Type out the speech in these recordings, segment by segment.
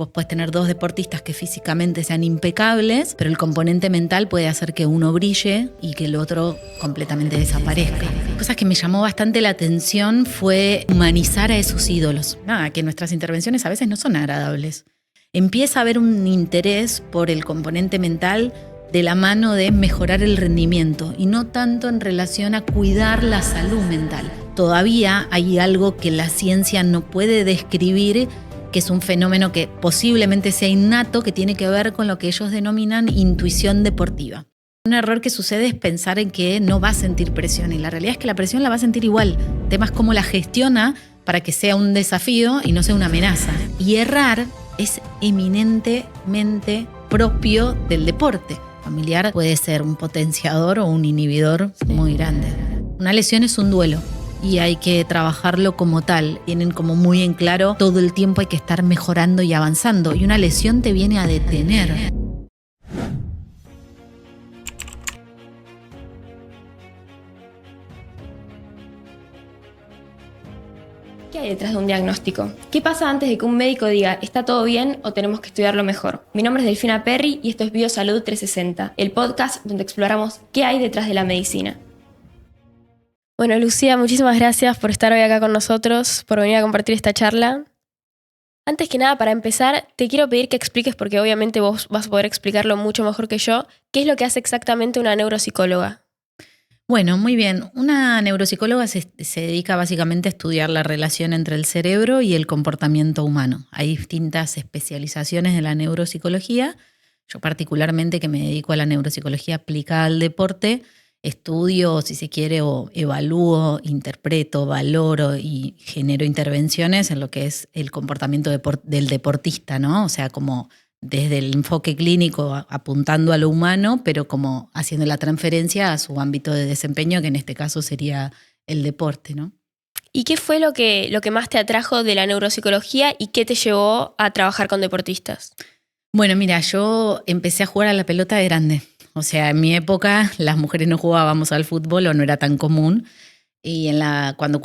Vos podés tener dos deportistas que físicamente sean impecables, pero el componente mental puede hacer que uno brille y que el otro completamente desaparezca. Cosas que me llamó bastante la atención fue humanizar a esos ídolos. Que nuestras intervenciones a veces no son agradables. Empieza a haber un interés por el componente mental de la mano de mejorar el rendimiento y no tanto en relación a cuidar la salud mental. Todavía hay algo que la ciencia no puede describir, que es un fenómeno que posiblemente sea innato, que tiene que ver con lo que ellos denominan intuición deportiva. Un error que sucede es pensar en que no va a sentir presión, y la realidad es que la presión la va a sentir igual. El tema es cómo la gestiona para que sea un desafío y no sea una amenaza. Y errar es eminentemente propio del deporte. Familiar puede ser un potenciador o un inhibidor muy grande. Una lesión es un duelo y hay que trabajarlo como tal. Tienen como muy en claro, todo el tiempo hay que estar mejorando y avanzando, y una lesión te viene a detener. ¿Qué hay detrás de un diagnóstico? ¿Qué pasa antes de que un médico diga está todo bien o tenemos que estudiarlo mejor? Mi nombre es Delfina Perry y esto es Biosalud 360, el podcast donde exploramos qué hay detrás de la medicina. Bueno, Lucía, muchísimas gracias por estar hoy acá con nosotros, por venir a compartir esta charla. Antes que nada, para empezar, te quiero pedir que expliques, porque obviamente vos vas a poder explicarlo mucho mejor que yo, qué es lo que hace exactamente una neuropsicóloga. Bueno, muy bien. Una neuropsicóloga se dedica básicamente a estudiar la relación entre el cerebro y el comportamiento humano. Hay distintas especializaciones de la neuropsicología. Yo particularmente, que me dedico a la neuropsicología aplicada al deporte, estudio, si se quiere, o evalúo, interpreto, valoro y genero intervenciones en lo que es el comportamiento del deportista, ¿no? O sea, como desde el enfoque clínico apuntando a lo humano, pero como haciendo la transferencia a su ámbito de desempeño, que en este caso sería el deporte, ¿no? ¿Y qué fue lo que más te atrajo de la neuropsicología y qué te llevó a trabajar con deportistas? Bueno, mira, yo empecé a jugar a la pelota de grande. O sea, en mi época las mujeres no jugábamos al fútbol o no era tan común. Y cuando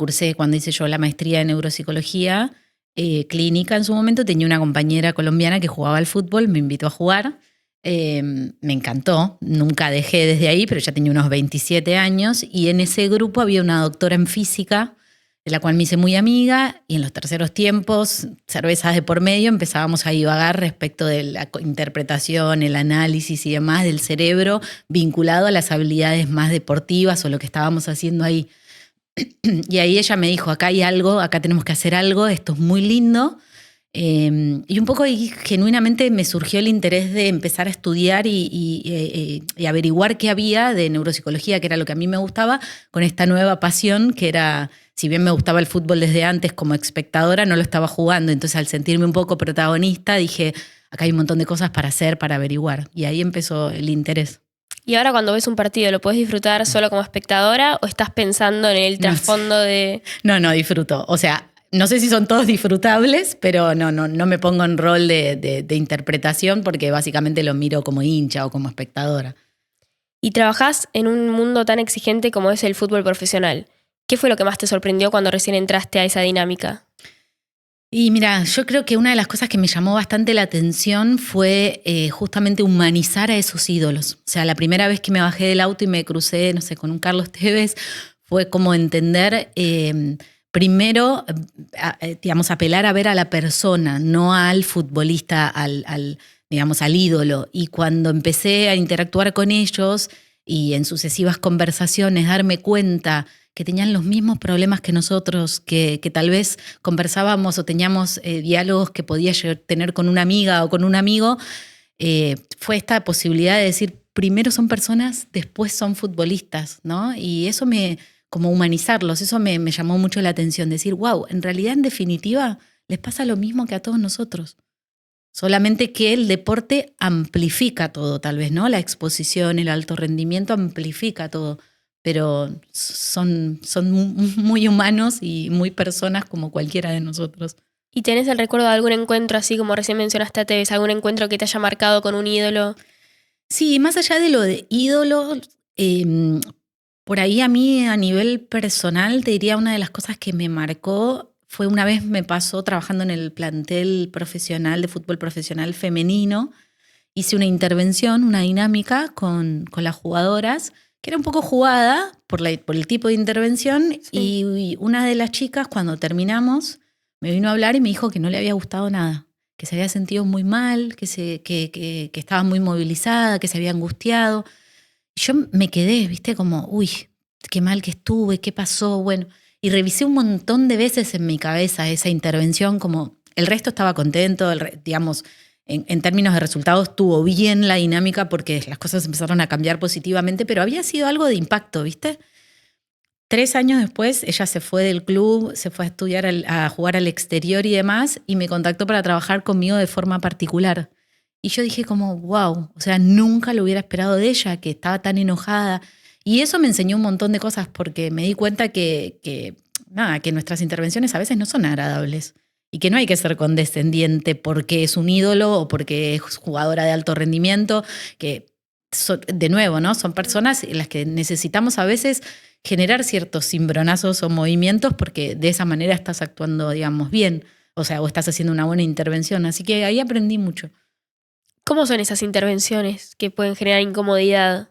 hice yo la maestría de neuropsicología clínica en su momento, tenía una compañera colombiana que jugaba al fútbol, me invitó a jugar. Me encantó, nunca dejé desde ahí, pero ya tenía unos 27 años. Y en ese grupo había una doctora en física, de la cual me hice muy amiga, y en los terceros tiempos, cervezas de por medio, empezábamos a divagar respecto de la interpretación, el análisis y demás del cerebro vinculado a las habilidades más deportivas o lo que estábamos haciendo ahí. Y ahí ella me dijo, acá hay algo, acá tenemos que hacer algo, esto es muy lindo. Y un poco ahí, genuinamente me surgió el interés de empezar a estudiar y averiguar qué había de neuropsicología, que era lo que a mí me gustaba, con esta nueva pasión que era, si bien me gustaba el fútbol desde antes como espectadora, no lo estaba jugando. Entonces, al sentirme un poco protagonista, dije, acá hay un montón de cosas para hacer, para averiguar. Y ahí empezó el interés. Y ahora cuando ves un partido, ¿lo podés disfrutar solo como espectadora o estás pensando en el trasfondo de...? No, disfruto. O sea, no sé si son todos disfrutables, pero no me pongo en rol de interpretación, porque básicamente lo miro como hincha o como espectadora. Y trabajás en un mundo tan exigente como es el fútbol profesional. ¿Qué fue lo que más te sorprendió cuando recién entraste a esa dinámica? Y mira, yo creo que una de las cosas que me llamó bastante la atención fue justamente humanizar a esos ídolos. O sea, la primera vez que me bajé del auto y me crucé, no sé, con un Carlos Tevez, fue como entender, primero, digamos, apelar a ver a la persona, no al futbolista, digamos, al ídolo. Y cuando empecé a interactuar con ellos y en sucesivas conversaciones darme cuenta que tenían los mismos problemas que nosotros, que tal vez conversábamos o teníamos diálogos que podía tener con una amiga o con un amigo, fue esta posibilidad de decir, primero son personas, después son futbolistas, ¿no? Y eso como humanizarlos, eso me llamó mucho la atención, decir, wow, en realidad, en definitiva, les pasa lo mismo que a todos nosotros. Solamente que el deporte amplifica todo, tal vez, ¿no? La exposición, el alto rendimiento amplifica todo, pero son muy humanos y muy personas como cualquiera de nosotros. ¿Y tenés el recuerdo de algún encuentro, así como recién mencionaste a Tevez, algún encuentro que te haya marcado con un ídolo? Sí, más allá de lo de ídolo, por ahí a mí a nivel personal te diría una de las cosas que me marcó fue una vez me pasó trabajando en el plantel profesional de fútbol profesional femenino. Hice una intervención, una dinámica con las jugadoras, que era un poco jugada por el tipo de intervención. Sí. Y una de las chicas, cuando terminamos, me vino a hablar y me dijo que no le había gustado nada, que se había sentido muy mal, que estaba muy movilizada, que se había angustiado. Y yo me quedé, viste, como, uy, qué mal que estuve, qué pasó, bueno. Y revisé un montón de veces en mi cabeza esa intervención, como el resto estaba contento, digamos, en términos de resultados estuvo bien la dinámica porque las cosas empezaron a cambiar positivamente, pero había sido algo de impacto, ¿viste? 3 años después ella se fue del club, se fue a estudiar, a jugar al exterior y demás, y me contactó para trabajar conmigo de forma particular. Y yo dije como, wow, o sea, nunca lo hubiera esperado de ella, que estaba tan enojada. Y eso me enseñó un montón de cosas porque me di cuenta que nuestras intervenciones a veces no son agradables y que no hay que ser condescendiente porque es un ídolo o porque es jugadora de alto rendimiento, que de nuevo, ¿no? Son personas en las que necesitamos a veces generar ciertos cimbronazos o movimientos porque de esa manera estás actuando, digamos, bien, o sea, o estás haciendo una buena intervención. Así que ahí aprendí mucho. ¿Cómo son esas intervenciones que pueden generar incomodidad?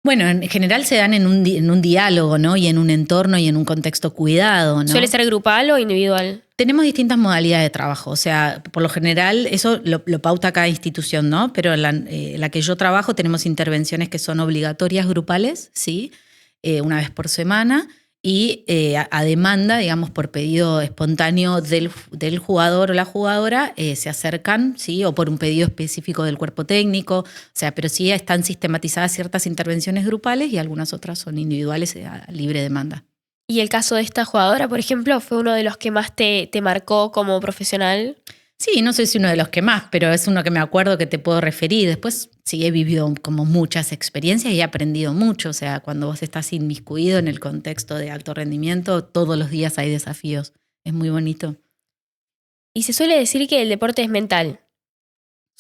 Bueno, en general se dan en un diálogo, ¿no? Y en un entorno y en un contexto cuidado, ¿no? ¿Suele ser grupal o individual? Tenemos distintas modalidades de trabajo. O sea, por lo general, eso lo pauta cada institución, ¿no? Pero en la que yo trabajo tenemos intervenciones que son obligatorias grupales, ¿sí? Una vez por semana. Y a demanda, digamos, por pedido espontáneo del jugador o la jugadora, se acercan, ¿sí? O por un pedido específico del cuerpo técnico. O sea, pero sí están sistematizadas ciertas intervenciones grupales y algunas otras son individuales a libre demanda. ¿Y el caso de esta jugadora, por ejemplo, fue uno de los que más te marcó como profesional? Sí, no sé si uno de los que más, pero es uno que me acuerdo que te puedo referir. Después sí he vivido como muchas experiencias y he aprendido mucho. O sea, cuando vos estás inmiscuido en el contexto de alto rendimiento, todos los días hay desafíos. Es muy bonito. Y se suele decir que el deporte es mental.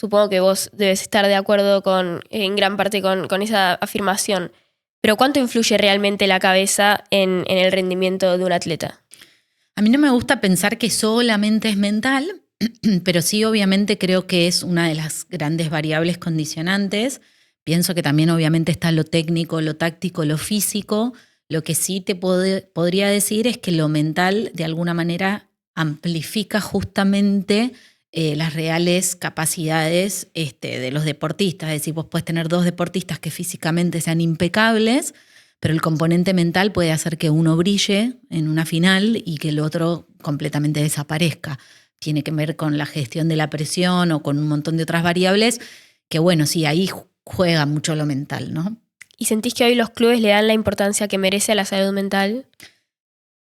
Supongo que vos debes estar de acuerdo en gran parte con esa afirmación. Pero ¿cuánto influye realmente la cabeza en el rendimiento de un atleta? A mí no me gusta pensar que solamente es mental, pero sí obviamente creo que es una de las grandes variables condicionantes. Pienso que también obviamente está lo técnico, lo táctico, lo físico. Lo que sí te podría decir es que lo mental de alguna manera amplifica justamente las reales capacidades de los deportistas. Es decir, vos puedes tener 2 deportistas que físicamente sean impecables, pero el componente mental puede hacer que uno brille en una final y que el otro completamente desaparezca. Tiene que ver con la gestión de la presión o con un montón de otras variables que, bueno, sí, ahí juega mucho lo mental, ¿no? ¿Y sentís que hoy los clubes le dan la importancia que merece a la salud mental?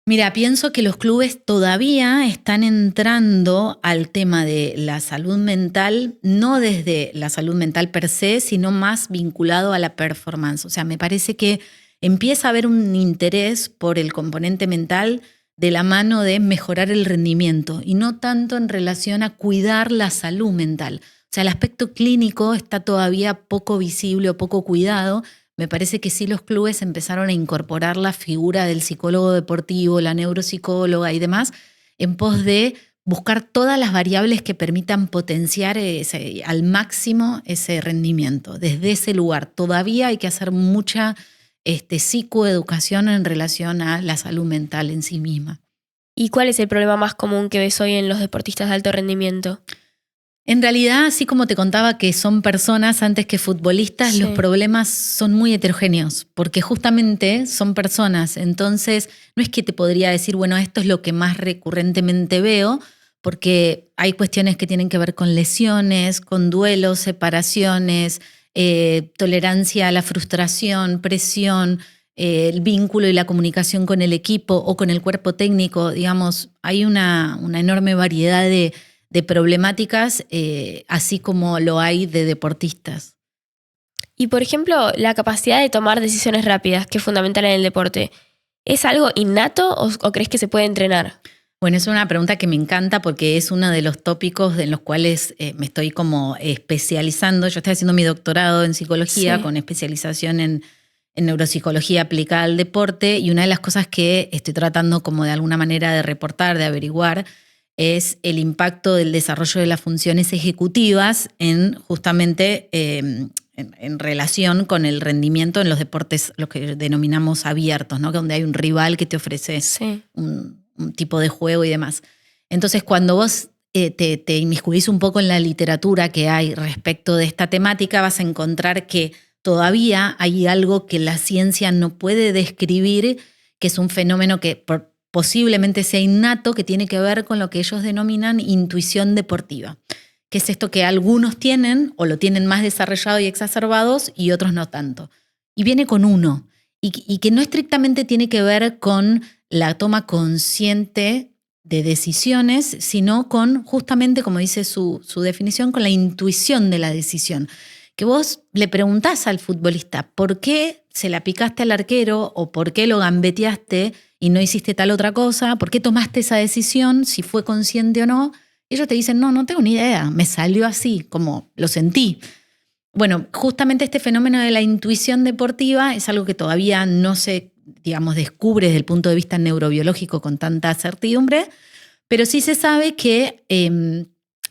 Mira, pienso que los clubes todavía están entrando al tema de la salud mental, no desde la salud mental per se, sino más vinculado a la performance. O sea, me parece que empieza a haber un interés por el componente mental de la mano de mejorar el rendimiento y no tanto en relación a cuidar la salud mental. O sea, el aspecto clínico está todavía poco visible o poco cuidado. Me parece que sí los clubes empezaron a incorporar la figura del psicólogo deportivo, la neuropsicóloga y demás, en pos de buscar todas las variables que permitan potenciar al máximo ese rendimiento. Desde ese lugar todavía hay que hacer mucha psicoeducación en relación a la salud mental en sí misma. ¿Y cuál es el problema más común que ves hoy en los deportistas de alto rendimiento? En realidad, así como te contaba que son personas antes que futbolistas, sí, los problemas son muy heterogéneos, porque justamente son personas. Entonces, no es que te podría decir, bueno, esto es lo que más recurrentemente veo, porque hay cuestiones que tienen que ver con lesiones, con duelos, separaciones, tolerancia a la frustración, presión, el vínculo y la comunicación con el equipo o con el cuerpo técnico. Digamos, hay una enorme variedad de problemáticas, así como lo hay de deportistas. Y, por ejemplo, la capacidad de tomar decisiones rápidas, que es fundamental en el deporte, ¿es algo innato o crees que se puede entrenar? Bueno, es una pregunta que me encanta porque es uno de los tópicos en los cuales me estoy como especializando. Yo estoy haciendo mi doctorado en psicología, sí, con especialización en en neuropsicología aplicada al deporte, y una de las cosas que estoy tratando como de alguna manera de reportar, de averiguar, es el impacto del desarrollo de las funciones ejecutivas en justamente en relación con el rendimiento en los deportes, lo que denominamos abiertos, ¿no? Donde hay un rival que te ofrece un tipo de juego y demás. Entonces, cuando vos te inmiscuís un poco en la literatura que hay respecto de esta temática, vas a encontrar que todavía hay algo que la ciencia no puede describir, que es un fenómeno que posiblemente sea innato, que tiene que ver con lo que ellos denominan intuición deportiva, que es esto que algunos tienen o lo tienen más desarrollado y exacerbados y otros no tanto. Y viene con uno, y que no estrictamente tiene que ver con la toma consciente de decisiones, sino con, justamente como dice su definición, con la intuición de la decisión. Que vos le preguntás al futbolista por qué se la picaste al arquero o por qué lo gambeteaste y no hiciste tal otra cosa, por qué tomaste esa decisión, si fue consciente o no. Ellos te dicen, no tengo ni idea, me salió así, como lo sentí. Bueno, justamente este fenómeno de la intuición deportiva es algo que todavía no se, digamos, descubre desde el punto de vista neurobiológico con tanta certidumbre, pero sí se sabe que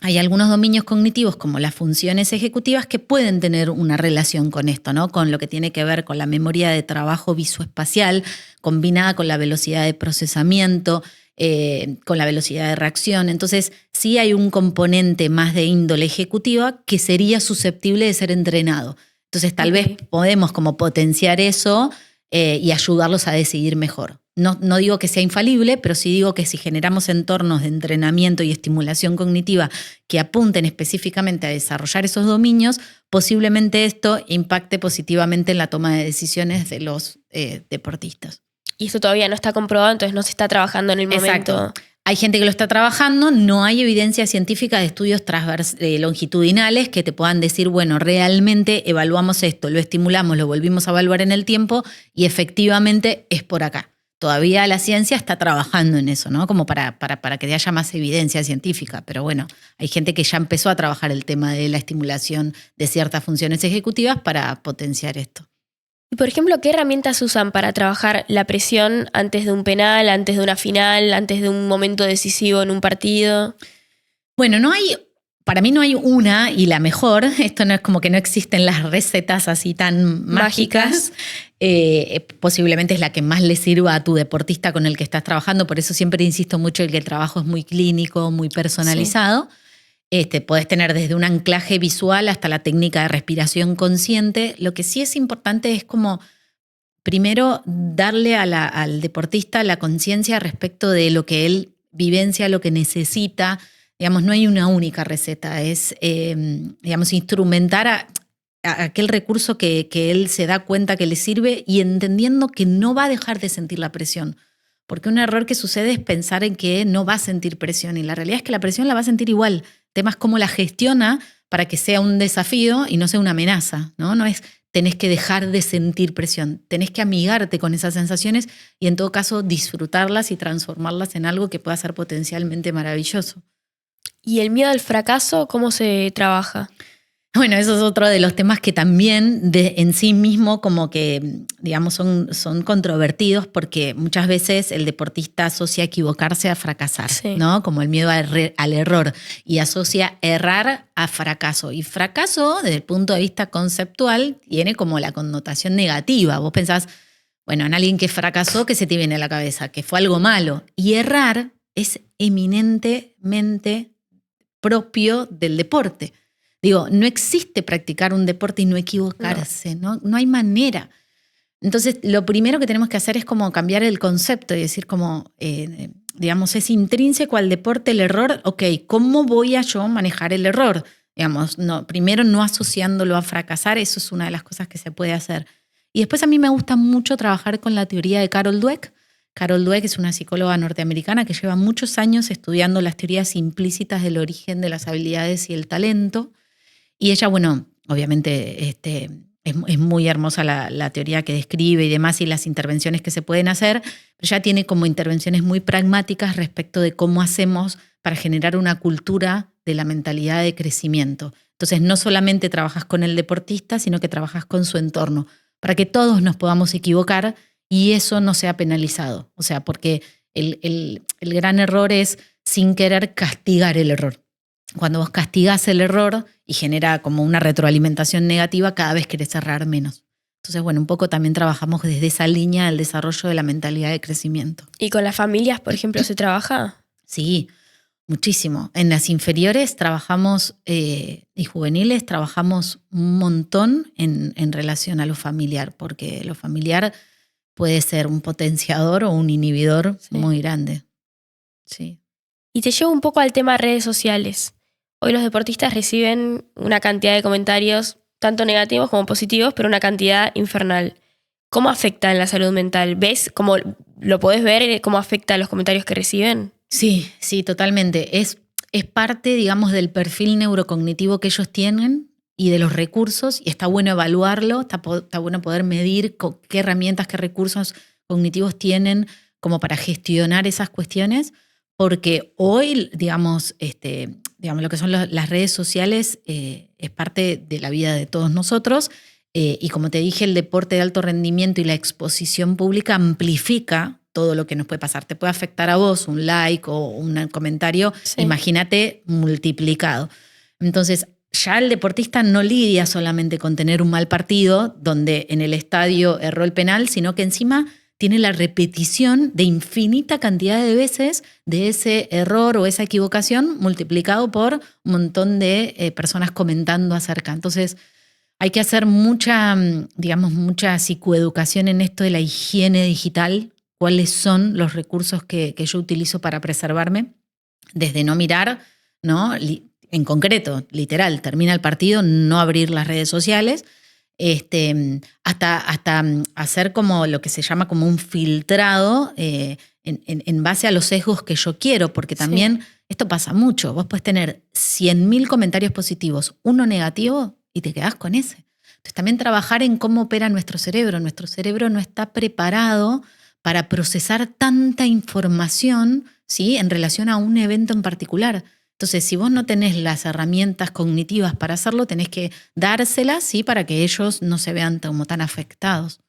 hay algunos dominios cognitivos, como las funciones ejecutivas, que pueden tener una relación con esto, ¿no? Con lo que tiene que ver con la memoria de trabajo visoespacial, combinada con la velocidad de procesamiento, con la velocidad de reacción. Entonces, sí hay un componente más de índole ejecutiva que sería susceptible de ser entrenado. Entonces, tal vez podemos como potenciar eso y ayudarlos a decidir mejor. No digo que sea infalible, pero sí digo que si generamos entornos de entrenamiento y estimulación cognitiva que apunten específicamente a desarrollar esos dominios, posiblemente esto impacte positivamente en la toma de decisiones de los deportistas. Y eso todavía no está comprobado, entonces no se está trabajando en el momento. Exacto. Hay gente que lo está trabajando, no hay evidencia científica de estudios longitudinales que te puedan decir, bueno, realmente evaluamos esto, lo estimulamos, lo volvimos a evaluar en el tiempo y efectivamente es por acá. Todavía la ciencia está trabajando en eso, ¿no? Como para que haya más evidencia científica. Pero bueno, hay gente que ya empezó a trabajar el tema de la estimulación de ciertas funciones ejecutivas para potenciar esto. Y por ejemplo, ¿qué herramientas usan para trabajar la presión antes de un penal, antes de una final, antes de un momento decisivo en un partido? Bueno, para mí no hay una y la mejor. Esto no es como que no existen las recetas así tan mágicas. Posiblemente es la que más le sirva a tu deportista con el que estás trabajando. Por eso siempre insisto mucho en que el trabajo es muy clínico, muy personalizado. Sí. Podés tener desde un anclaje visual hasta la técnica de respiración consciente. Lo que sí es importante es como, primero, darle al deportista la conciencia respecto de lo que él vivencia, lo que necesita. Digamos, no hay una única receta, es, digamos, instrumentar a aquel recurso que él se da cuenta que le sirve y entendiendo que no va a dejar de sentir la presión. Porque un error que sucede es pensar en que no va a sentir presión y la realidad es que la presión la va a sentir igual. El tema es cómo la gestiona para que sea un desafío y no sea una amenaza, ¿no? No es tenés que dejar de sentir presión, tenés que amigarte con esas sensaciones y en todo caso disfrutarlas y transformarlas en algo que pueda ser potencialmente maravilloso. ¿Y el miedo al fracaso, cómo se trabaja? Bueno, eso es otro de los temas que también en sí mismo como que, digamos, son controvertidos porque muchas veces el deportista asocia equivocarse a fracasar, sí, ¿no? Como el miedo al error y asocia errar a fracaso. Y fracaso, desde el punto de vista conceptual, tiene como la connotación negativa. Vos pensás, bueno, en alguien que fracasó, ¿qué se te viene a la cabeza? Que fue algo malo. Y errar es eminentemente propio del deporte. Digo, no existe practicar un deporte y no equivocarse, no hay manera. Entonces, lo primero que tenemos que hacer es como cambiar el concepto y decir como, digamos, es intrínseco al deporte el error. Ok, ¿cómo voy a yo manejar el error? Digamos, primero no asociándolo a fracasar, eso es una de las cosas que se puede hacer. Y después a mí me gusta mucho trabajar con la teoría de Carol Dweck. Carol Dweck es una psicóloga norteamericana que lleva muchos años estudiando las teorías implícitas del origen de las habilidades y el talento. Y ella, bueno, obviamente es muy hermosa la teoría que describe y demás y las intervenciones que se pueden hacer, pero ella tiene como intervenciones muy pragmáticas respecto de cómo hacemos para generar una cultura de la mentalidad de crecimiento. Entonces, no solamente trabajas con el deportista, sino que trabajas con su entorno. para que todos nos podamos equivocar y eso no sea penalizado. O sea, porque el gran error es sin querer castigar el error. Cuando vos castigás el error y genera como una retroalimentación negativa, cada vez querés errar menos. Entonces, bueno, un poco también trabajamos desde esa línea del desarrollo de la mentalidad de crecimiento. ¿Y con las familias, por ejemplo, se trabaja? Sí, muchísimo. En las inferiores trabajamos y juveniles trabajamos un montón en relación a lo familiar, porque lo familiar puede ser un potenciador o un inhibidor muy grande. Sí. Y te llevo un poco al tema redes sociales. Hoy los deportistas reciben una cantidad de comentarios, tanto negativos como positivos, pero una cantidad infernal. ¿Cómo afecta en la salud mental? ¿Ves cómo lo podés ver, cómo afecta a los comentarios que reciben? Sí, totalmente. Es parte, digamos, del perfil neurocognitivo que ellos tienen y de los recursos, y está bueno evaluarlo, está bueno poder medir qué herramientas, qué recursos cognitivos tienen como para gestionar esas cuestiones, porque hoy, digamos, lo que son las redes sociales es parte de la vida de todos nosotros, y como te dije, el deporte de alto rendimiento y la exposición pública amplifica todo lo que nos puede pasar. Te puede afectar a vos un like o un comentario, imagínate multiplicado. Entonces, ya el deportista no lidia solamente con tener un mal partido, donde en el estadio erró el penal, sino que encima tiene la repetición de infinita cantidad de veces de ese error o esa equivocación multiplicado por un montón de personas comentando acerca. Entonces, hay que hacer mucha psicoeducación en esto de la higiene digital, cuáles son los recursos que yo utilizo para preservarme, desde no mirar, ¿no? En concreto, literal, termina el partido, no abrir las redes sociales, hasta hacer como lo que se llama como un filtrado en base a los sesgos que yo quiero, porque también esto pasa mucho. Vos podés tener 100.000 comentarios positivos, uno negativo, y te quedás con ese. Entonces también trabajar en cómo opera nuestro cerebro. Nuestro cerebro no está preparado para procesar tanta información, ¿sí?, en relación a un evento en particular. Entonces, si vos no tenés las herramientas cognitivas para hacerlo, tenés que dárselas, ¿sí?, para que ellos no se vean como tan afectados.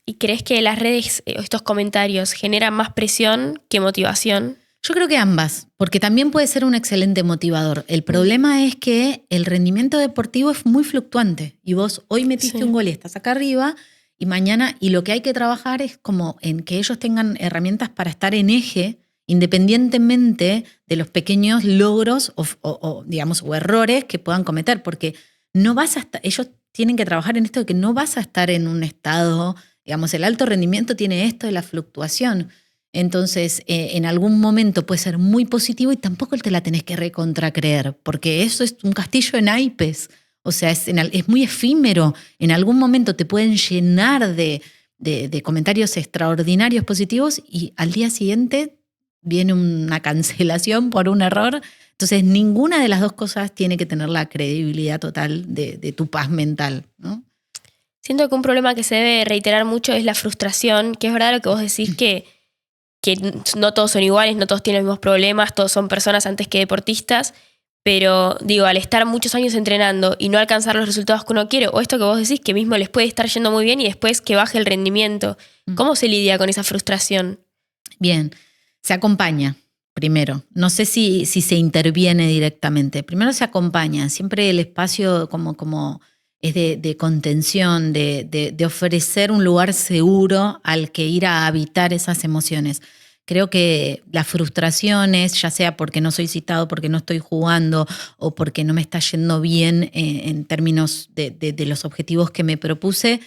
¿Y crees que las redes, estos comentarios, generan más presión que motivación? Yo creo que ambas, porque también puede ser un excelente motivador. El problema es que el rendimiento deportivo es muy fluctuante y vos hoy metiste un gol y estás acá arriba y mañana, y lo que hay que trabajar es como en que ellos tengan herramientas para estar en eje independientemente de los pequeños logros o errores que puedan cometer, porque no vas a estar, ellos tienen que trabajar en esto de que no vas a estar en un estado, digamos, el alto rendimiento tiene esto de la fluctuación. Entonces, en algún momento puede ser muy positivo y tampoco te la tenés que recontracreer, porque eso es un castillo de naipes. O sea, es muy efímero. En algún momento te pueden llenar de comentarios extraordinarios positivos y al día siguiente viene una cancelación por un error. Entonces, ninguna de las dos cosas tiene que tener la credibilidad total de tu paz mental, ¿no? Siento que un problema que se debe reiterar mucho es la frustración, que es verdad lo que vos decís, que no todos son iguales, no todos tienen los mismos problemas, todos son personas antes que deportistas, pero digo, al estar muchos años entrenando y no alcanzar los resultados que uno quiere, o esto que vos decís, que mismo les puede estar yendo muy bien y después que baje el rendimiento, ¿cómo se lidia con esa frustración? Bien, se acompaña primero. No sé si se interviene directamente. Primero se acompaña. Siempre el espacio como es de contención, de ofrecer un lugar seguro al que ir a habitar esas emociones. Creo que las frustraciones, ya sea porque no soy citado, porque no estoy jugando o porque no me está yendo bien en términos de los objetivos que me propuse,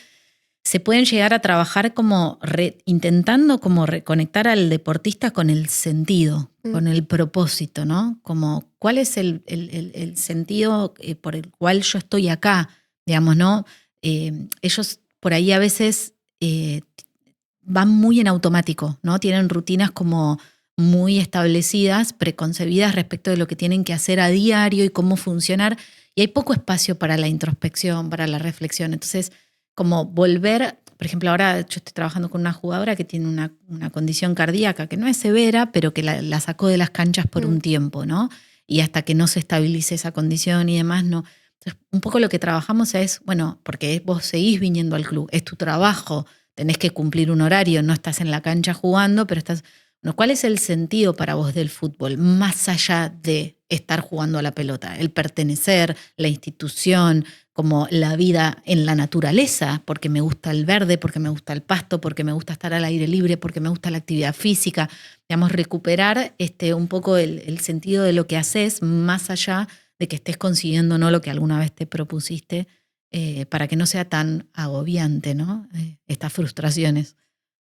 se pueden llegar a trabajar como intentando como reconectar al deportista con el sentido, con el propósito, ¿no? Como cuál es el sentido por el cual yo estoy acá, digamos, ¿no? Ellos por ahí a veces van muy en automático, ¿no? Tienen rutinas como muy establecidas, preconcebidas respecto de lo que tienen que hacer a diario y cómo funcionar, y hay poco espacio para la introspección, para la reflexión. Entonces, como volver, por ejemplo, ahora yo estoy trabajando con una jugadora que tiene una condición cardíaca que no es severa, pero que la sacó de las canchas por un tiempo, ¿no? Y hasta que no se estabilice esa condición y demás, no. Entonces, un poco lo que trabajamos es, bueno, porque vos seguís viniendo al club, es tu trabajo, tenés que cumplir un horario, no estás en la cancha jugando, pero estás... Bueno, ¿cuál es el sentido para vos del fútbol, más allá de estar jugando a la pelota? El pertenecer, la institución, como la vida en la naturaleza, porque me gusta el verde, porque me gusta el pasto, porque me gusta estar al aire libre, porque me gusta la actividad física. Digamos, recuperar un poco el sentido de lo que haces, más allá de que estés consiguiendo no lo que alguna vez te propusiste, para que no sea tan agobiante, ¿no? Estas frustraciones.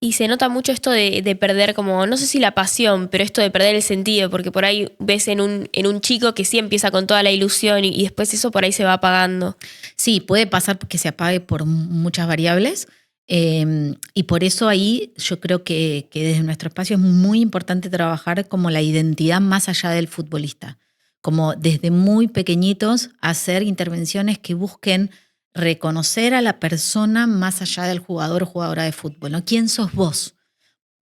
Y se nota mucho esto de perder como, no sé si la pasión, pero esto de perder el sentido, porque por ahí ves en un chico que sí empieza con toda la ilusión y después eso por ahí se va apagando. Sí, puede pasar que se apague por muchas variables, y por eso ahí yo creo que desde nuestro espacio es muy importante trabajar como la identidad más allá del futbolista, como desde muy pequeñitos hacer intervenciones que busquen reconocer a la persona más allá del jugador o jugadora de fútbol, ¿no? ¿Quién sos vos?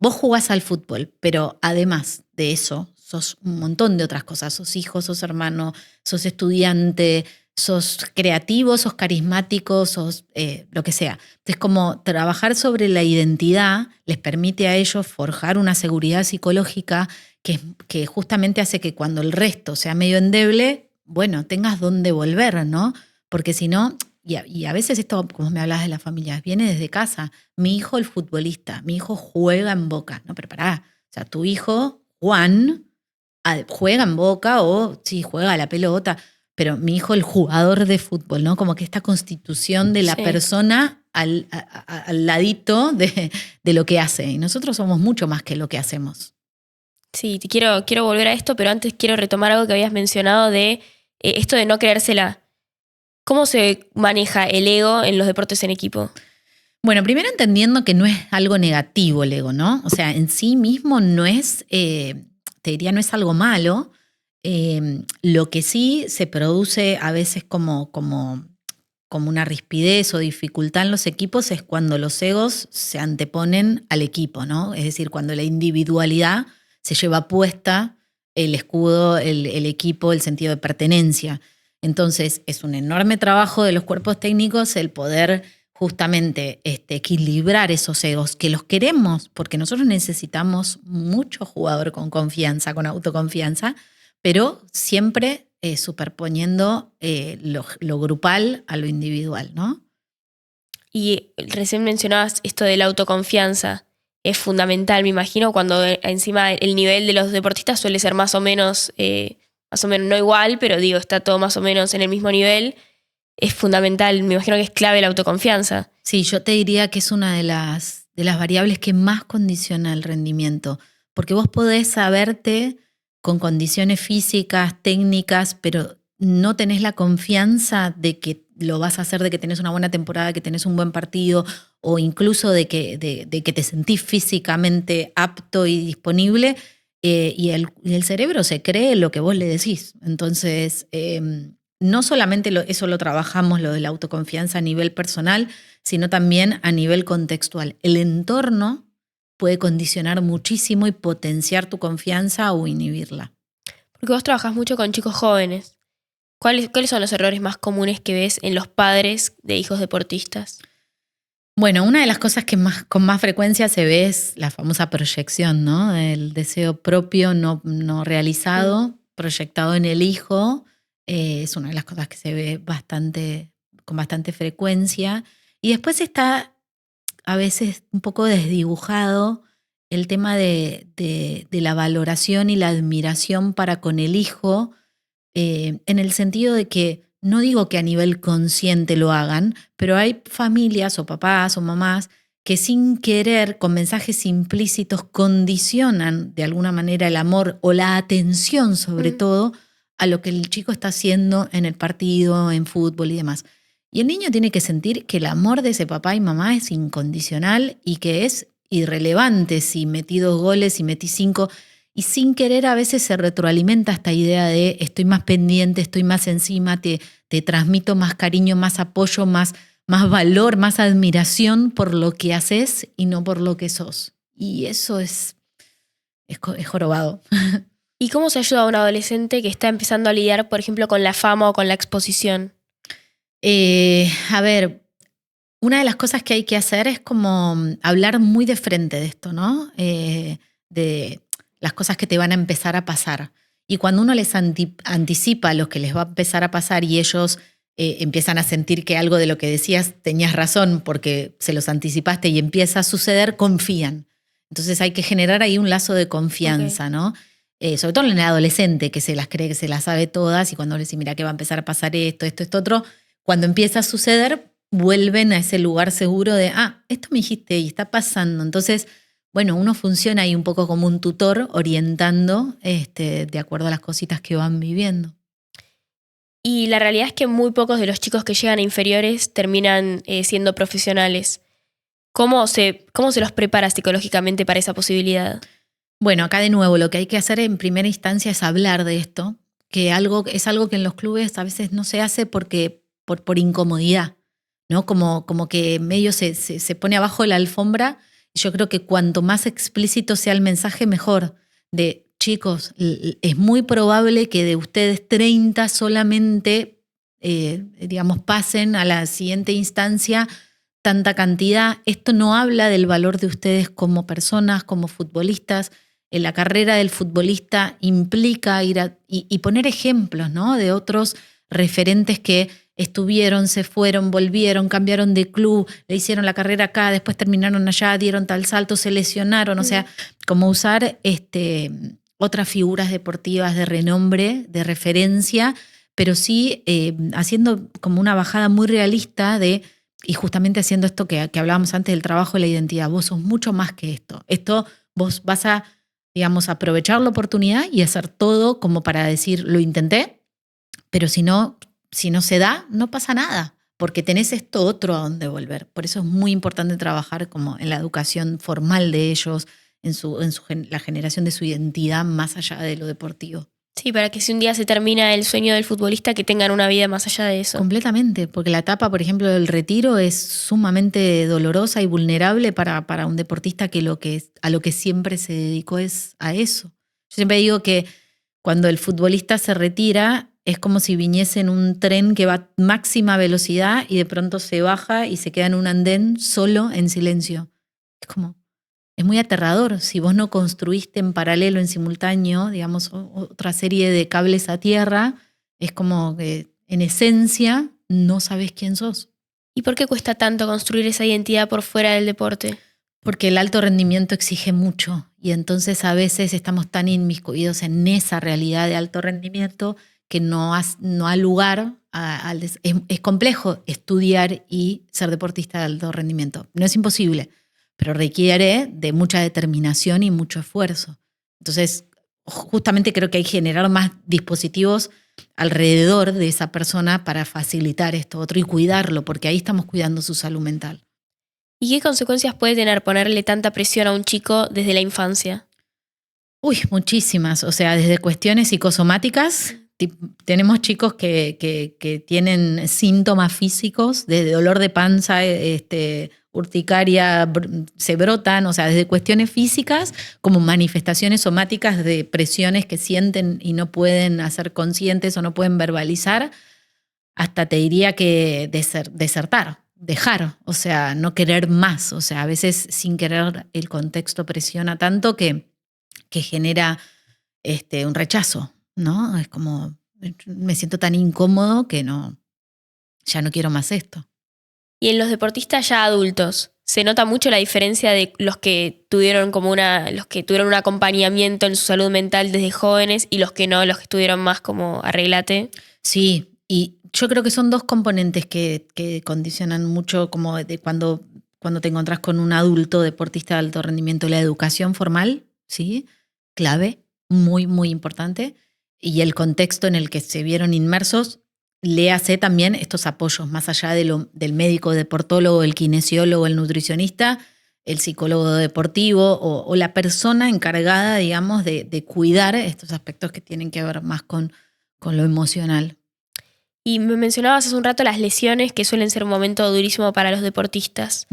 Vos jugás al fútbol, pero además de eso, sos un montón de otras cosas. Sos hijo, sos hermano, sos estudiante, sos creativo, sos carismático, sos lo que sea. Entonces, como trabajar sobre la identidad les permite a ellos forjar una seguridad psicológica que justamente hace que cuando el resto sea medio endeble, bueno, tengas dónde volver, ¿no? Porque si no... Y a veces esto, como me hablas de las familias, viene desde casa. Mi hijo el futbolista, mi hijo juega en Boca. No, pero pará, o sea, tu hijo, Juan, juega en Boca o sí, juega a la pelota, pero mi hijo el jugador de fútbol, ¿no? Como que esta constitución de la Sí. persona al ladito de lo que hace. Y nosotros somos mucho más que lo que hacemos. Sí, quiero volver a esto, pero antes quiero retomar algo que habías mencionado de esto de no creérsela. ¿Cómo se maneja el ego en los deportes en equipo? Bueno, primero entendiendo que no es algo negativo el ego, ¿no? O sea, en sí mismo no es, te diría, no es algo malo. Lo que sí se produce a veces como una rispidez o dificultad en los equipos es cuando los egos se anteponen al equipo, ¿no? Es decir, cuando la individualidad se lleva puesta el escudo, el equipo, el sentido de pertenencia. Entonces, es un enorme trabajo de los cuerpos técnicos el poder justamente equilibrar esos egos, que los queremos, porque nosotros necesitamos mucho jugador con confianza, con autoconfianza, pero siempre superponiendo lo grupal a lo individual, ¿no? Y recién mencionabas esto de la autoconfianza. Es fundamental, me imagino, cuando encima el nivel de los deportistas suele ser más o menos no igual, pero digo, está todo más o menos en el mismo nivel. Es fundamental, me imagino que es clave la autoconfianza. Sí, yo te diría que es una de las variables que más condiciona el rendimiento, porque vos podés saberte con condiciones físicas, técnicas, pero no tenés la confianza de que lo vas a hacer, de que tenés una buena temporada, que tenés un buen partido, o incluso de que te sentís físicamente apto y disponible, y el cerebro se cree lo que vos le decís. Entonces, no solamente eso lo trabajamos, lo de la autoconfianza a nivel personal, sino también a nivel contextual. El entorno puede condicionar muchísimo y potenciar tu confianza o inhibirla. Porque vos trabajás mucho con chicos jóvenes. ¿Cuáles son los errores más comunes que ves en los padres de hijos deportistas? Bueno, una de las cosas que con más frecuencia se ve es la famosa proyección, ¿no? El deseo propio no realizado, proyectado en el hijo. Es una de las cosas que se ve con bastante frecuencia. Y después está a veces un poco desdibujado el tema de la valoración y la admiración para con el hijo, en el sentido de que no digo que a nivel consciente lo hagan, pero hay familias o papás o mamás que sin querer, con mensajes implícitos, condicionan de alguna manera el amor o la atención, sobre todo, a lo que el chico está haciendo en el partido, en fútbol y demás. Y el niño tiene que sentir que el amor de ese papá y mamá es incondicional y que es irrelevante si metí 2 goles, si metí 5. Y sin querer a veces se retroalimenta esta idea de estoy más pendiente, estoy más encima, te transmito más cariño, más apoyo, más valor, más admiración por lo que haces y no por lo que sos. Y eso es jorobado. ¿Y cómo se ayuda a un adolescente que está empezando a lidiar, por ejemplo, con la fama o con la exposición? A ver, una de las cosas que hay que hacer es como hablar muy de frente de esto, ¿no? De las cosas que te van a empezar a pasar. Y cuando uno les anticipa lo que les va a empezar a pasar y ellos empiezan a sentir que algo de lo que decías tenías razón porque se los anticipaste y empieza a suceder, confían. Entonces hay que generar ahí un lazo de confianza, ¿no? Sobre todo en el adolescente que se las cree que se las sabe todas y cuando le dice, mira que va a empezar a pasar esto, otro, cuando empieza a suceder, vuelven a ese lugar seguro de, esto me dijiste y está pasando. Entonces, bueno, uno funciona ahí un poco como un tutor orientando de acuerdo a las cositas que van viviendo. Y la realidad es que muy pocos de los chicos que llegan a inferiores terminan siendo profesionales. ¿Cómo se los prepara psicológicamente para esa posibilidad? Bueno, acá de nuevo lo que hay que hacer en primera instancia es hablar de esto, que es algo que en los clubes a veces no se hace porque por incomodidad, ¿no? Como que medio se pone abajo de la alfombra. Y yo creo que cuanto más explícito sea el mensaje, mejor. De chicos, es muy probable que de ustedes 30 solamente, pasen a la siguiente instancia tanta cantidad. Esto no habla del valor de ustedes como personas, como futbolistas. En la carrera del futbolista implica ir y poner ejemplos, ¿no? De otros referentes que estuvieron, se fueron, volvieron, cambiaron de club, le hicieron la carrera acá, después terminaron allá, dieron tal salto, se lesionaron. O sea, como usar otras figuras deportivas de renombre, de referencia, pero sí haciendo como una bajada muy realista y justamente haciendo esto que hablábamos antes del trabajo de la identidad. Vos sos mucho más que esto. Esto vos vas a, aprovechar la oportunidad y hacer todo como para decir, lo intenté, pero si no se da, no pasa nada, porque tenés esto otro a donde volver. Por eso es muy importante trabajar como en la educación formal de ellos, la generación de su identidad más allá de lo deportivo. Sí, para que si un día se termina el sueño del futbolista, que tengan una vida más allá de eso. Completamente, porque la etapa, por ejemplo, del retiro es sumamente dolorosa y vulnerable para un deportista que a lo que siempre se dedicó es a eso. Yo siempre digo que cuando el futbolista se retira es como si viniese en un tren que va a máxima velocidad y de pronto se baja y se queda en un andén solo en silencio. Es muy aterrador si vos no construiste en paralelo, en simultáneo, otra serie de cables a tierra. Es como que en esencia no sabes quién sos. ¿Y por qué cuesta tanto construir esa identidad por fuera del deporte? Porque el alto rendimiento exige mucho y entonces a veces estamos tan inmiscuidos en esa realidad de alto rendimiento que no ha lugar es complejo estudiar y ser deportista de alto rendimiento. No es imposible, pero requiere de mucha determinación y mucho esfuerzo. Entonces, justamente creo que hay que generar más dispositivos alrededor de esa persona para facilitar esto otro y cuidarlo, porque ahí estamos cuidando su salud mental. ¿Y qué consecuencias puede tener ponerle tanta presión a un chico desde la infancia? Muchísimas. O sea, desde cuestiones psicosomáticas. Tenemos chicos que tienen síntomas físicos, desde dolor de panza, urticaria, se brotan, o sea, desde cuestiones físicas como manifestaciones somáticas de presiones que sienten y no pueden hacer conscientes o no pueden verbalizar, hasta te diría que desertar, dejar, o sea, no querer más. O sea, a veces sin querer el contexto presiona tanto que genera un rechazo, ¿no? Es como, me siento tan incómodo que ya no quiero más esto. Y en los deportistas ya adultos, ¿se nota mucho la diferencia de los que tuvieron un acompañamiento en su salud mental desde jóvenes y los que no, los que estuvieron más como arreglate? Sí, y yo creo que son dos componentes que condicionan mucho como de cuando te encontrás con un adulto deportista de alto rendimiento. La educación formal, ¿sí? Clave, muy, muy importante. Y el contexto en el que se vieron inmersos, léase también estos apoyos, más allá del médico deportólogo, el kinesiólogo, el nutricionista, el psicólogo deportivo o la persona encargada, digamos, de cuidar estos aspectos que tienen que ver más con lo emocional. Y me mencionabas hace un rato las lesiones, que suelen ser un momento durísimo para los deportistas.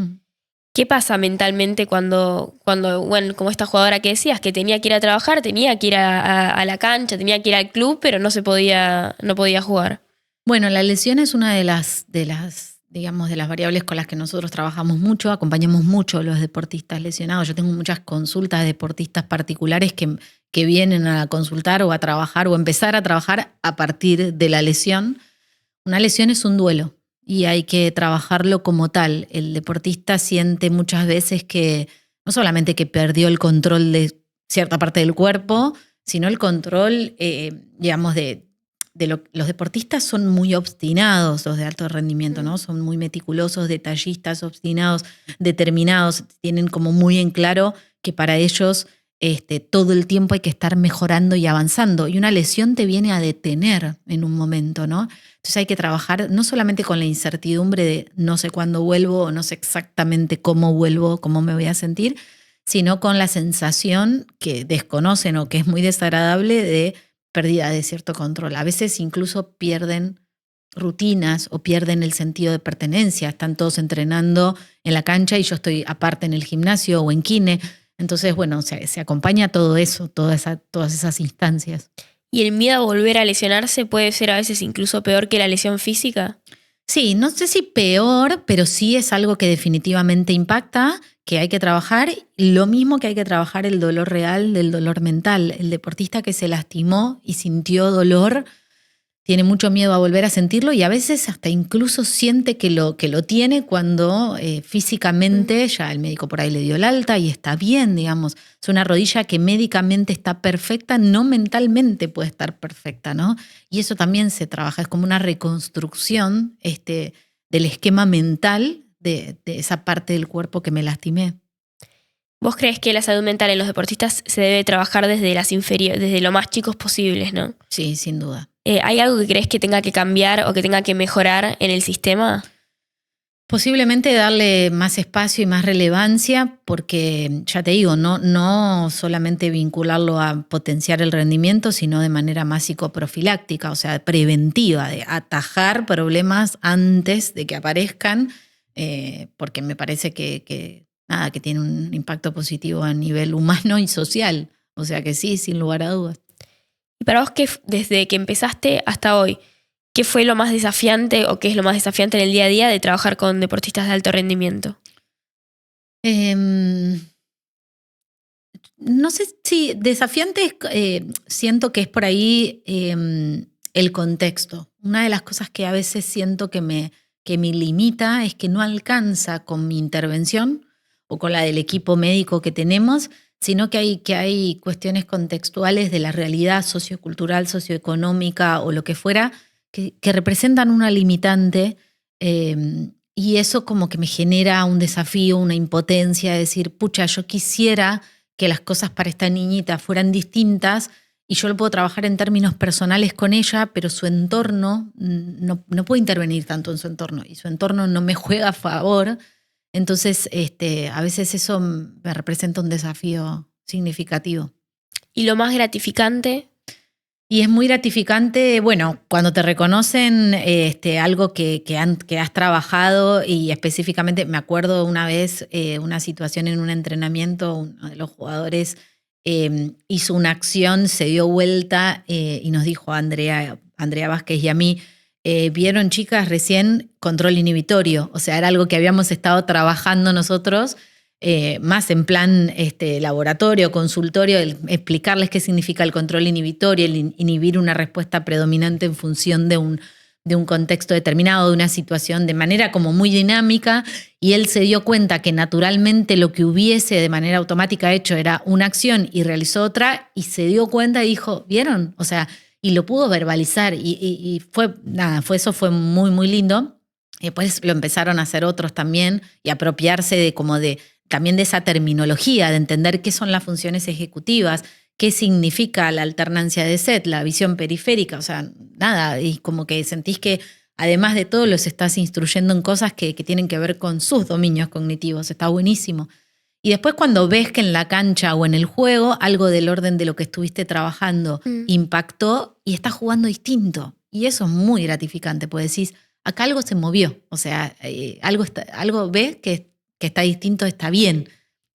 ¿Qué pasa mentalmente cuando, bueno, como esta jugadora que decías, que tenía que ir a trabajar, tenía que ir a la cancha, tenía que ir al club, pero no podía jugar? Bueno, la lesión es una digamos, de las variables con las que nosotros trabajamos mucho, acompañamos mucho a los deportistas lesionados. Yo tengo muchas consultas de deportistas particulares que vienen a consultar o a trabajar o empezar a trabajar a partir de la lesión. Una lesión es un duelo y hay que trabajarlo como tal. El deportista siente muchas veces que no solamente que perdió el control de cierta parte del cuerpo, sino el control, digamos, los deportistas son muy obstinados, los de alto rendimiento, ¿no? Son muy meticulosos, detallistas, obstinados, determinados. Tienen como muy en claro que para ellos todo el tiempo hay que estar mejorando y avanzando. Y una lesión te viene a detener en un momento, ¿no? Entonces hay que trabajar no solamente con la incertidumbre de no sé cuándo vuelvo o no sé exactamente cómo vuelvo, cómo me voy a sentir, sino con la sensación que desconocen o que es muy desagradable de pérdida de cierto control. A veces incluso pierden rutinas o pierden el sentido de pertenencia. Están todos entrenando en la cancha y yo estoy aparte en el gimnasio o en kine. Entonces, bueno, se acompaña todo eso, todas esas instancias. ¿Y el miedo a volver a lesionarse puede ser a veces incluso peor que la lesión física? Sí, no sé si peor, pero sí es algo que definitivamente impacta, que hay que trabajar. Lo mismo que hay que trabajar el dolor real del dolor mental. El deportista que se lastimó y sintió dolor tiene mucho miedo a volver a sentirlo y a veces hasta incluso siente que lo tiene cuando físicamente ya el médico por ahí le dio el alta y está bien, digamos. Es una rodilla que médicamente está perfecta, no mentalmente puede estar perfecta, ¿no? Y eso también se trabaja, es como una reconstrucción del esquema mental de esa parte del cuerpo que me lastimé. ¿Vos crees que la salud mental en los deportistas se debe trabajar desde desde lo más chicos posibles, ¿no? Sí, sin duda. ¿Hay algo que crees que tenga que cambiar o que tenga que mejorar en el sistema? Posiblemente darle más espacio y más relevancia, porque ya te digo, no solamente vincularlo a potenciar el rendimiento, sino de manera más psicoprofiláctica, o sea, preventiva, de atajar problemas antes de que aparezcan, porque me parece que tiene un impacto positivo a nivel humano y social. O sea que sí, sin lugar a dudas. Y para vos, desde que empezaste hasta hoy, ¿qué fue lo más desafiante o qué es lo más desafiante en el día a día de trabajar con deportistas de alto rendimiento? No sé si desafiante siento que es por ahí el contexto. Una de las cosas que a veces siento que me limita es que no alcanza con mi intervención o con la del equipo médico que tenemos, sino que hay cuestiones contextuales de la realidad sociocultural, socioeconómica o lo que fuera, que representan una limitante y eso como que me genera un desafío, una impotencia de decir, pucha, yo quisiera que las cosas para esta niñita fueran distintas y yo lo puedo trabajar en términos personales con ella, pero su entorno, no puedo intervenir tanto en su entorno y su entorno no me juega a favor. Entonces, a veces eso me representa un desafío significativo. ¿Y lo más gratificante? Y es muy gratificante, bueno, cuando te reconocen algo que has trabajado y específicamente, me acuerdo una vez una situación en un entrenamiento, uno de los jugadores hizo una acción, se dio vuelta y nos dijo a Andrea Vázquez y a mí, vieron chicas recién control inhibitorio, o sea, era algo que habíamos estado trabajando nosotros, más en plan laboratorio, consultorio, explicarles qué significa el control inhibitorio, el inhibir una respuesta predominante en función de un contexto determinado, de una situación de manera como muy dinámica, y él se dio cuenta que naturalmente lo que hubiese de manera automática hecho era una acción y realizó otra, y se dio cuenta y dijo, ¿vieron? O sea, y lo pudo verbalizar y eso fue muy, muy lindo. Y después lo empezaron a hacer otros también y apropiarse también de esa terminología, de entender qué son las funciones ejecutivas, qué significa la alternancia de set, la visión periférica, o sea, nada, y como que sentís que además de todo los estás instruyendo en cosas que tienen que ver con sus dominios cognitivos, está buenísimo. Y después cuando ves que en la cancha o en el juego algo del orden de lo que estuviste trabajando impactó y estás jugando distinto, y eso es muy gratificante, porque decís, acá algo se movió, o sea, algo ves que está distinto, está bien.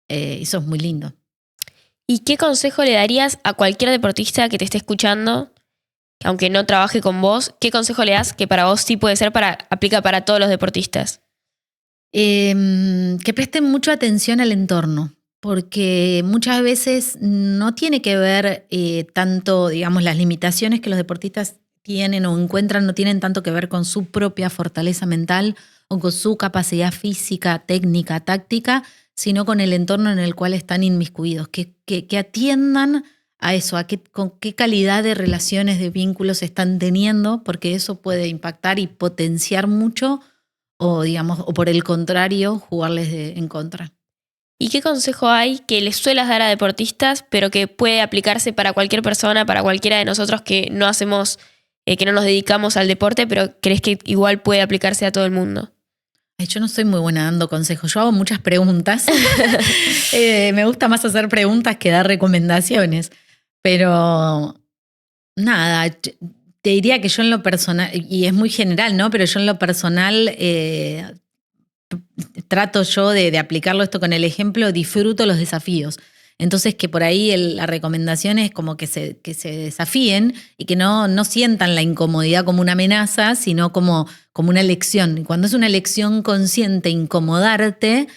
Eso es muy lindo. ¿Y qué consejo le darías a cualquier deportista que te esté escuchando aunque no trabaje con vos, ¿qué consejo le das que para vos sí puede ser, aplica para todos los deportistas? Que presten mucha atención al entorno, porque muchas veces no tiene que ver tanto, digamos, las limitaciones que los deportistas tienen o encuentran, no tienen tanto que ver con su propia fortaleza mental o con su capacidad física, técnica, táctica, sino con el entorno en el cual están inmiscuidos, que atiendan a eso, con qué calidad de relaciones, de vínculos están teniendo, porque eso puede impactar y potenciar mucho o, digamos, o por el contrario, jugarles en contra. ¿Y qué consejo hay que les suelas dar a deportistas, pero que puede aplicarse para cualquier persona, para cualquiera de nosotros que no hacemos, que no nos dedicamos al deporte, pero crees que igual puede aplicarse a todo el mundo? Yo no soy muy buena dando consejos, yo hago muchas preguntas. Me gusta más hacer preguntas que dar recomendaciones. Pero nada, te diría que yo en lo personal, y es muy general, ¿no? Pero yo en lo personal trato yo de aplicarlo esto con el ejemplo, disfruto los desafíos. Entonces que por ahí la recomendación es como que se desafíen y que no sientan la incomodidad como una amenaza, sino como una elección. Y cuando es una elección consciente, incomodarte,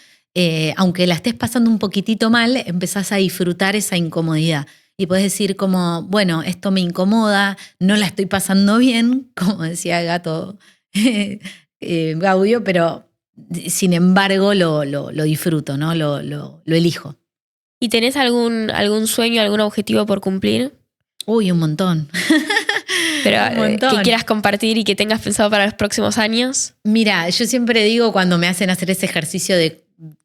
aunque la estés pasando un poquitito mal, empezás a disfrutar esa incomodidad. Y podés decir como, bueno, esto me incomoda, no la estoy pasando bien, como decía Gato Gaudio, pero sin embargo lo disfruto, ¿no? Lo elijo. ¿Y tenés algún sueño, algún objetivo por cumplir? Uy, un montón. Pero que quieras compartir y que tengas pensado para los próximos años. Mira, yo siempre digo cuando me hacen hacer ese ejercicio de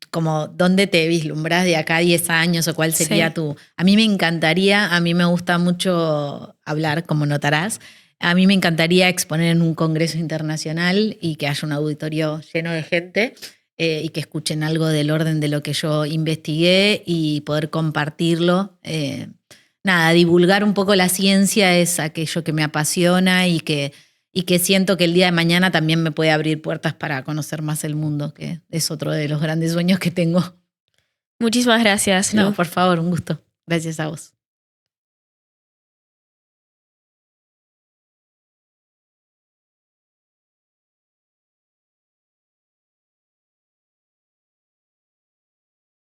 como dónde te vislumbras de acá a 10 años o cuál sería A mí me encantaría, a mí me gusta mucho hablar, como notarás. A mí me encantaría exponer en un congreso internacional y que haya un auditorio lleno de gente y que escuchen algo del orden de lo que yo investigué y poder compartirlo. Divulgar un poco la ciencia es aquello que me apasiona y que siento que el día de mañana también me puede abrir puertas para conocer más el mundo, que es otro de los grandes sueños que tengo. Muchísimas gracias, Lu. No, por favor, un gusto. Gracias a vos.